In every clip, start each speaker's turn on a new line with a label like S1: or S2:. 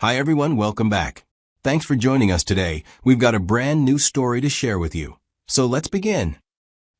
S1: Hi everyone, welcome back. Thanks for joining us today. We've got a brand new story to share with you. So let's begin.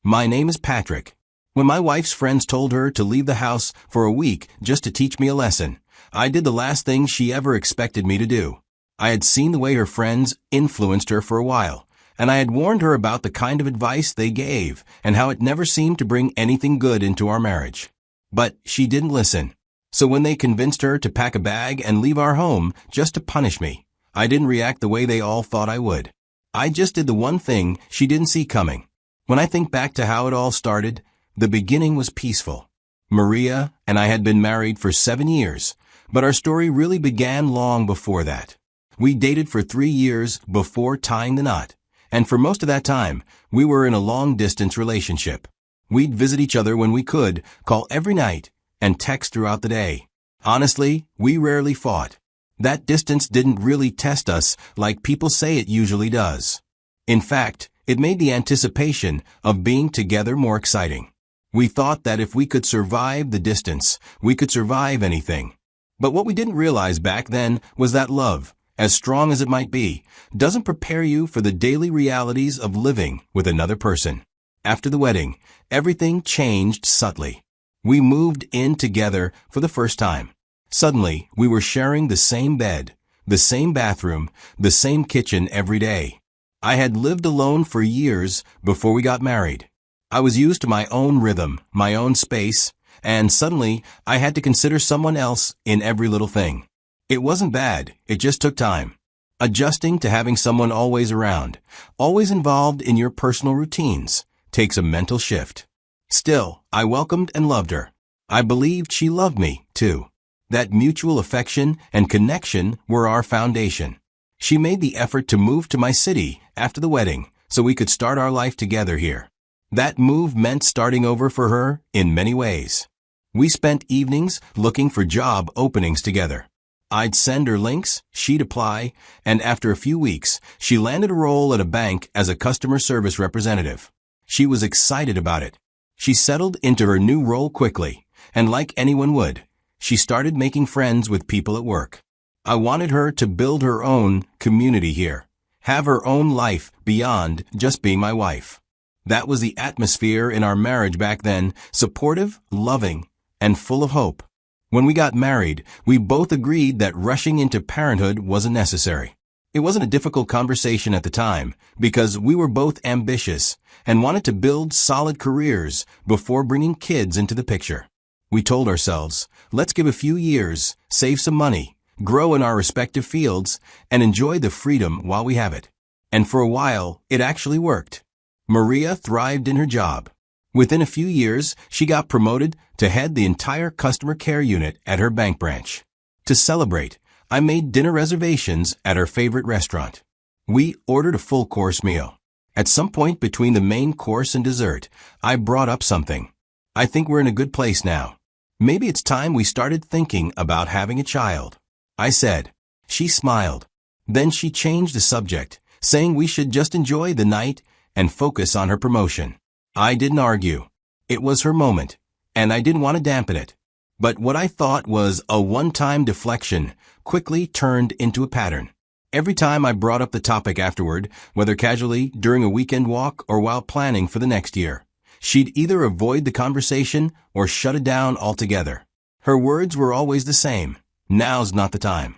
S1: My name is Patrick. When my wife's friends told her to leave the house for a week just to teach me a lesson, I did the last thing she ever expected me to do. I had seen the way her friends influenced her for a while, and I had warned her about the kind of advice they gave and how it never seemed to bring anything good into our marriage. But she didn't listen. So when they convinced her to pack a bag and leave our home just to punish me, I didn't react the way they all thought I would. I just did the one thing she didn't see coming. When I think back to how it all started, the beginning was peaceful. Maria and I had been married for 7 years, but our story really began long before that. We dated for 3 years before tying the knot, and for most of that time, we were in a long-distance relationship. We'd visit each other when we could, call every night, and text throughout the day. Honestly, we rarely fought. That distance didn't really test us like people say it usually does. In fact, it made the anticipation of being together more exciting. We thought that if we could survive the distance, we could survive anything. But what we didn't realize back then was that love, as strong as it might be, doesn't prepare you for the daily realities of living with another person. After the wedding, everything changed subtly. We moved in together for the first time. Suddenly, we were sharing the same bed, the same bathroom, the same kitchen every day. I had lived alone for years before we got married. I was used to my own rhythm, my own space, and suddenly I had to consider someone else in every little thing. It wasn't bad, it just took time. Adjusting to having someone always around, always involved in your personal routines, takes a mental shift. Still, I welcomed and loved her. I believed she loved me, too. That mutual affection and connection were our foundation. She made the effort to move to my city after the wedding so we could start our life together here. That move meant starting over for her in many ways. We spent evenings looking for job openings together. I'd send her links, she'd apply, and after a few weeks, she landed a role at a bank as a customer service representative. She was excited about it. She settled into her new role quickly, and like anyone would, she started making friends with people at work. I wanted her to build her own community here, have her own life beyond just being my wife. That was the atmosphere in our marriage back then, supportive, loving, and full of hope. When we got married, we both agreed that rushing into parenthood wasn't necessary. It wasn't a difficult conversation at the time, because we were both ambitious and wanted to build solid careers before bringing kids into the picture. We told ourselves, let's give a few years, save some money, grow in our respective fields, and enjoy the freedom while we have it. And for a while, it actually worked. Maria thrived in her job. Within a few years, she got promoted to head the entire customer care unit at her bank branch. To celebrate, I made dinner reservations at her favorite restaurant. We ordered a full-course meal. At some point between the main course and dessert, I brought up something. I think we're in a good place now. Maybe it's time we started thinking about having a child. I said. She smiled. Then she changed the subject, saying we should just enjoy the night and focus on her promotion. I didn't argue. It was her moment, and I didn't want to dampen it. But what I thought was a one-time deflection quickly turned into a pattern. Every time I brought up the topic afterward, whether casually, during a weekend walk, or while planning for the next year, she'd either avoid the conversation or shut it down altogether. Her words were always the same. Now's not the time.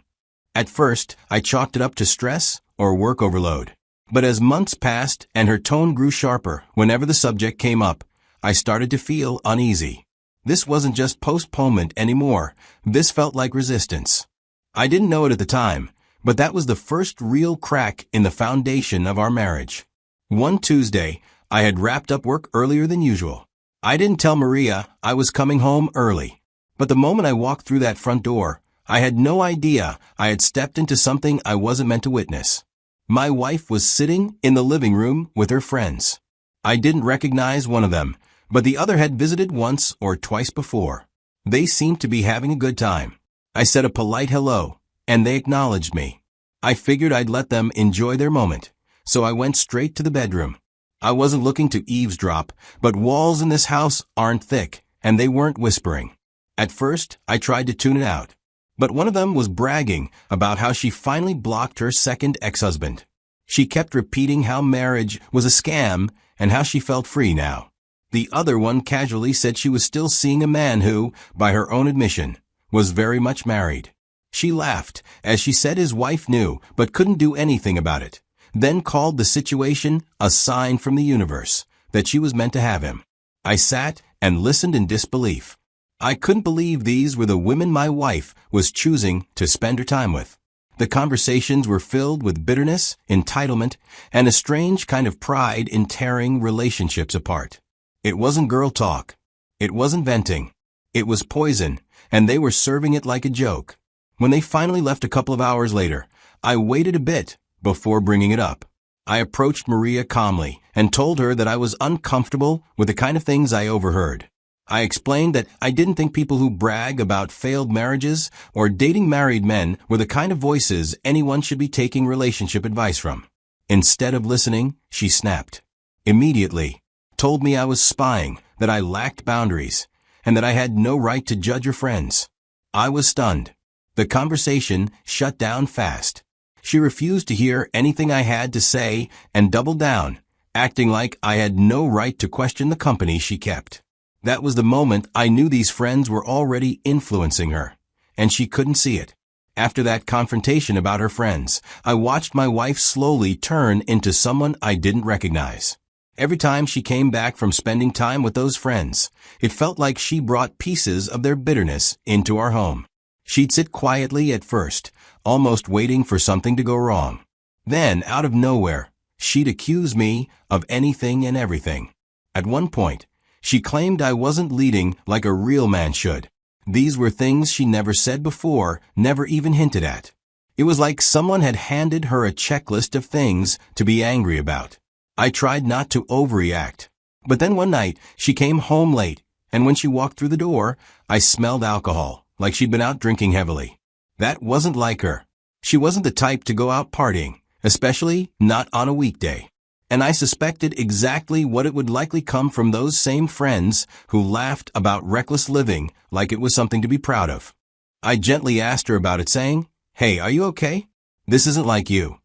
S1: At first, I chalked it up to stress or work overload. But as months passed and her tone grew sharper whenever the subject came up, I started to feel uneasy. This wasn't just postponement anymore. This felt like resistance. I didn't know it at the time, but that was the first real crack in the foundation of our marriage. One Tuesday, I had wrapped up work earlier than usual. I didn't tell Maria I was coming home early. But the moment I walked through that front door, I had no idea I had stepped into something I wasn't meant to witness. My wife was sitting in the living room with her friends. I didn't recognize one of them, but the other had visited once or twice before. They seemed to be having a good time. I said a polite hello, and they acknowledged me. I figured I'd let them enjoy their moment, so I went straight to the bedroom. I wasn't looking to eavesdrop, but walls in this house aren't thick, and they weren't whispering. At first, I tried to tune it out. But one of them was bragging about how she finally blocked her second ex-husband. She kept repeating how marriage was a scam and how she felt free now. The other one casually said she was still seeing a man who, by her own admission, was very much married. She laughed as she said his wife knew but couldn't do anything about it, then called the situation a sign from the universe that she was meant to have him. I sat and listened in disbelief. I couldn't believe these were the women my wife was choosing to spend her time with. The conversations were filled with bitterness, entitlement, and a strange kind of pride in tearing relationships apart. It wasn't girl talk. It wasn't venting. It was poison, and they were serving it like a joke. When they finally left a couple of hours later, I waited a bit before bringing it up. I approached Maria calmly and told her that I was uncomfortable with the kind of things I overheard. I explained that I didn't think people who brag about failed marriages or dating married men were the kind of voices anyone should be taking relationship advice from. Instead of listening, she snapped. Immediately, told me I was spying, that I lacked boundaries, and that I had no right to judge her friends. I was stunned. The conversation shut down fast. She refused to hear anything I had to say and doubled down, acting like I had no right to question the company she kept. That was the moment I knew these friends were already influencing her, and she couldn't see it. After that confrontation about her friends, I watched my wife slowly turn into someone I didn't recognize. Every time she came back from spending time with those friends, it felt like she brought pieces of their bitterness into our home. She'd sit quietly at first, almost waiting for something to go wrong. Then, out of nowhere, she'd accuse me of anything and everything. At one point, she claimed I wasn't leading like a real man should. These were things she never said before, never even hinted at. It was like someone had handed her a checklist of things to be angry about. I tried not to overreact. But then one night, she came home late, and when she walked through the door, I smelled alcohol, like she'd been out drinking heavily. That wasn't like her. She wasn't the type to go out partying, especially not on a weekday. And I suspected exactly what it would likely come from those same friends who laughed about reckless living like it was something to be proud of. I gently asked her about it, saying, "Hey, are you okay? This isn't like you."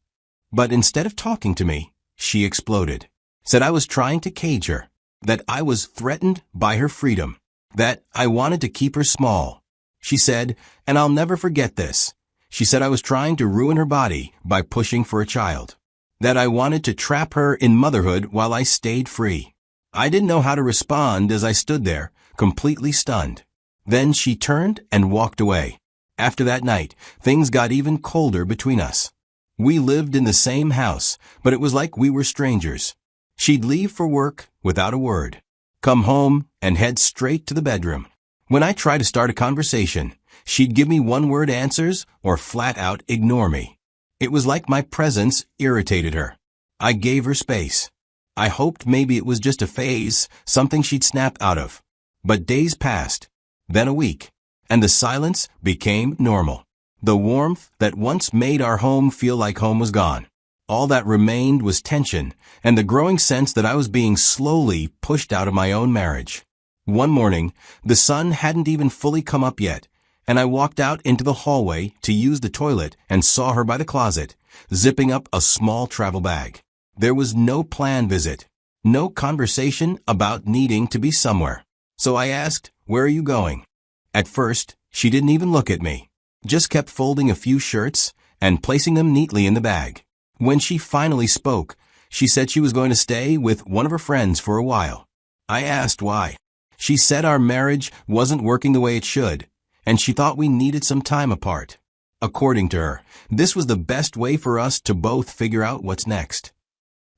S1: But instead of talking to me, she exploded. Said I was trying to cage her, that I was threatened by her freedom, that I wanted to keep her small. She said, and I'll never forget this, she said I was trying to ruin her body by pushing for a child. That I wanted to trap her in motherhood while I stayed free. I didn't know how to respond as I stood there, completely stunned. Then she turned and walked away. After that night, things got even colder between us. We lived in the same house, but it was like we were strangers. She'd leave for work without a word, come home and head straight to the bedroom. When I tried to start a conversation, she'd give me one-word answers or flat out ignore me. It was like my presence irritated her. I gave her space. I hoped maybe it was just a phase, something she'd snap out of. But days passed, then a week, and the silence became normal. The warmth that once made our home feel like home was gone. All that remained was tension and the growing sense that I was being slowly pushed out of my own marriage. One morning, the sun hadn't even fully come up yet, and I walked out into the hallway to use the toilet and saw her by the closet, zipping up a small travel bag. There was no planned visit, no conversation about needing to be somewhere. So I asked, "Where are you going?" At first, she didn't even look at me, just kept folding a few shirts and placing them neatly in the bag. When she finally spoke, she said she was going to stay with one of her friends for a while. I asked why. She said our marriage wasn't working the way it should, and she thought we needed some time apart. According to her, this was the best way for us to both figure out what's next.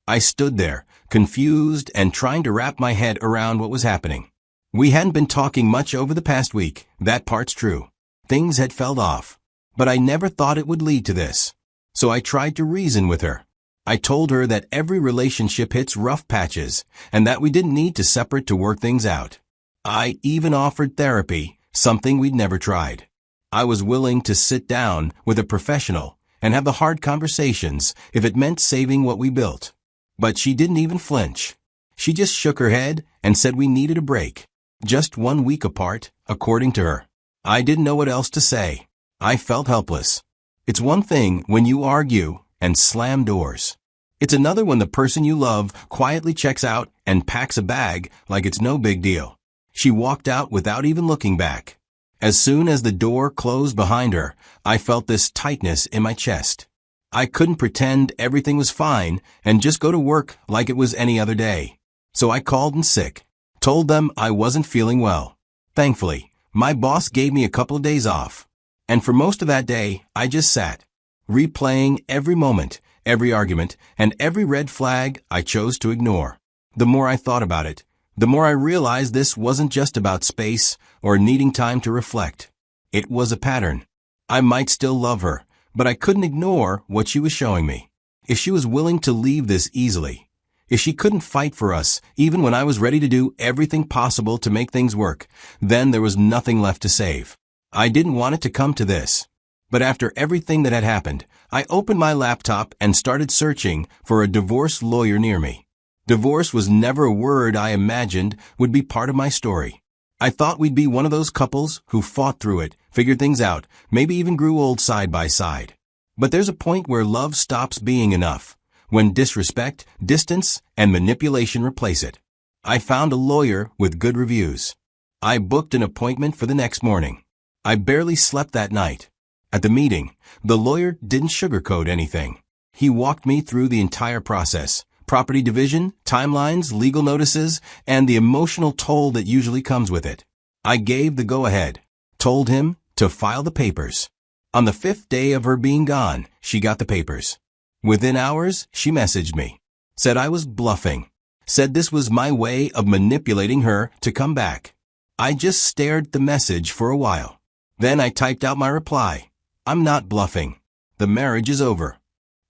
S1: I stood there, confused and trying to wrap my head around what was happening. We hadn't been talking much over the past week, that part's true. Things had fell off, but I never thought it would lead to this. So I tried to reason with her. I told her that every relationship hits rough patches and that we didn't need to separate to work things out. I even offered therapy, something we'd never tried. I was willing to sit down with a professional and have the hard conversations if it meant saving what we built. But she didn't even flinch. She just shook her head and said we needed a break. Just 1 week apart, according to her. I didn't know what else to say. I felt helpless. It's one thing when you argue and slam doors. It's another when the person you love quietly checks out and packs a bag like it's no big deal. She walked out without even looking back. As soon as the door closed behind her, I felt this tightness in my chest. I couldn't pretend everything was fine and just go to work like it was any other day. So I called in sick, told them I wasn't feeling well. Thankfully, my boss gave me a couple of days off. And for most of that day, I just sat, replaying every moment, every argument, and every red flag I chose to ignore. The more I thought about it, the more I realized this wasn't just about space or needing time to reflect. It was a pattern. I might still love her, but I couldn't ignore what she was showing me. If she was willing to leave this easily, if she couldn't fight for us, even when I was ready to do everything possible to make things work, then there was nothing left to save. I didn't want it to come to this. But after everything that had happened, I opened my laptop and started searching for a divorce lawyer near me. Divorce was never a word I imagined would be part of my story. I thought we'd be one of those couples who fought through it, figured things out, maybe even grew old side by side. But there's a point where love stops being enough, when disrespect, distance, and manipulation replace it. I found a lawyer with good reviews. I booked an appointment for the next morning. I barely slept that night. At the meeting, the lawyer didn't sugarcoat anything. He walked me through the entire process: property division, timelines, legal notices, and the emotional toll that usually comes with it. I gave the go-ahead, told him to file the papers. On the 5th day of her being gone, she got the papers. Within hours, she messaged me, said I was bluffing, said this was my way of manipulating her to come back. I just stared at the message for a while. Then I typed out my reply. I'm not bluffing. The marriage is over.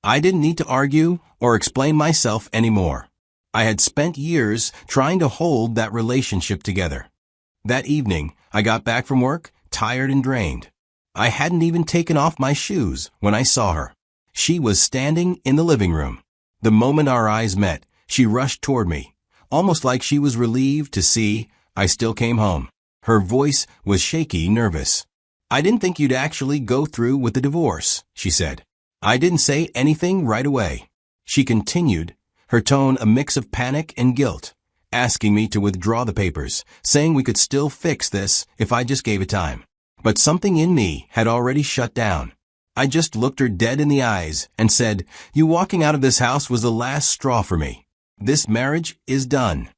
S1: I didn't need to argue or explain myself anymore. I had spent years trying to hold that relationship together. That evening, I got back from work, tired and drained. I hadn't even taken off my shoes when I saw her. She was standing in the living room. The moment our eyes met, she rushed toward me, almost like she was relieved to see I still came home. Her voice was shaky, nervous. I didn't think you'd actually go through with the divorce, she said. I didn't say anything right away. She continued, her tone a mix of panic and guilt, asking me to withdraw the papers, saying we could still fix this if I just gave it time. But something in me had already shut down. I just looked her dead in the eyes and said, you walking out of this house was the last straw for me. This marriage is done.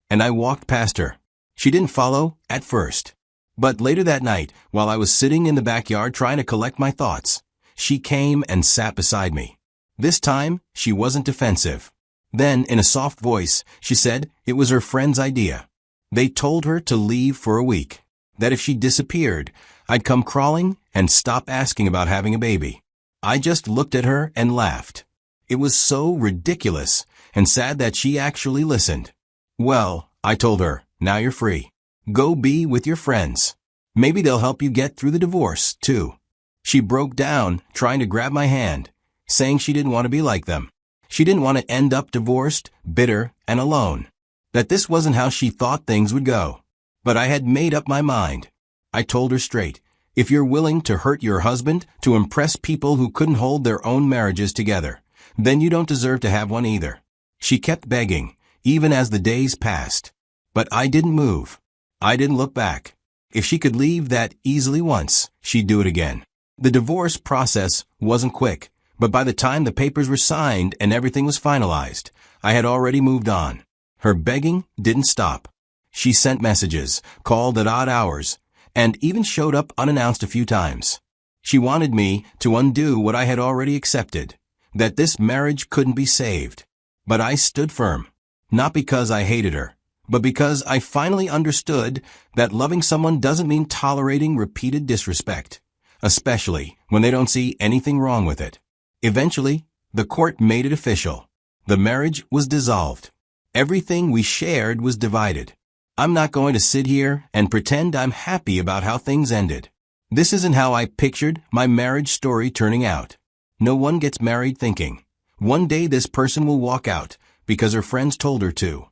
S1: And I walked past her. She didn't follow at first. But later that night, while I was sitting in the backyard trying to collect my thoughts, she came and sat beside me. This time, she wasn't defensive. Then, in a soft voice, she said it was her friend's idea. They told her to leave for a week, that if she disappeared, I'd come crawling and stop asking about having a baby. I just looked at her and laughed. It was so ridiculous and sad that she actually listened. Well, I told her, now you're free. Go be with your friends. Maybe they'll help you get through the divorce, too. She broke down, trying to grab my hand, saying she didn't want to be like them. She didn't want to end up divorced, bitter, and alone. That this wasn't how she thought things would go. But I had made up my mind. I told her straight, if you're willing to hurt your husband to impress people who couldn't hold their own marriages together, then you don't deserve to have one either. She kept begging, even as the days passed. But I didn't move. I didn't look back. If she could leave that easily once, she'd do it again. The divorce process wasn't quick, but by the time the papers were signed and everything was finalized, I had already moved on. Her begging didn't stop. She sent messages, called at odd hours, and even showed up unannounced a few times. She wanted me to undo what I had already accepted, that this marriage couldn't be saved. But I stood firm, not because I hated her, but because I finally understood that loving someone doesn't mean tolerating repeated disrespect, especially when they don't see anything wrong with it. Eventually, the court made it official. The marriage was dissolved. Everything we shared was divided. I'm not going to sit here and pretend I'm happy about how things ended. This isn't how I pictured my marriage story turning out. No one gets married thinking, one day this person will walk out because her friends told her to.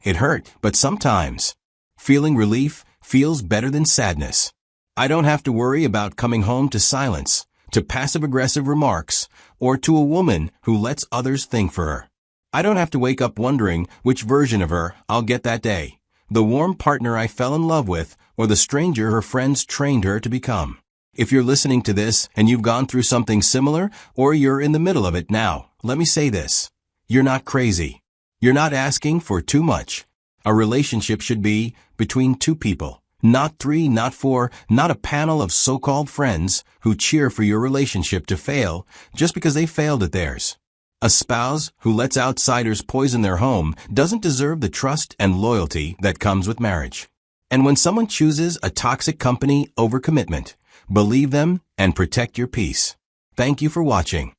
S1: It hurt, but sometimes feeling relief feels better than sadness. I don't have to worry about coming home to silence, to passive-aggressive remarks, or to a woman who lets others think for her. I don't have to wake up wondering which version of her I'll get that day, the warm partner I fell in love with, or the stranger her friends trained her to become. If you're listening to this and you've gone through something similar, or you're in the middle of it now, let me say this. You're not crazy. You're not asking for too much. A relationship should be between two people. Not 3, not 4, not a panel of so-called friends who cheer for your relationship to fail just because they failed at theirs. A spouse who lets outsiders poison their home doesn't deserve the trust and loyalty that comes with marriage. And when someone chooses a toxic company over commitment, believe them and protect your peace. Thank you for watching.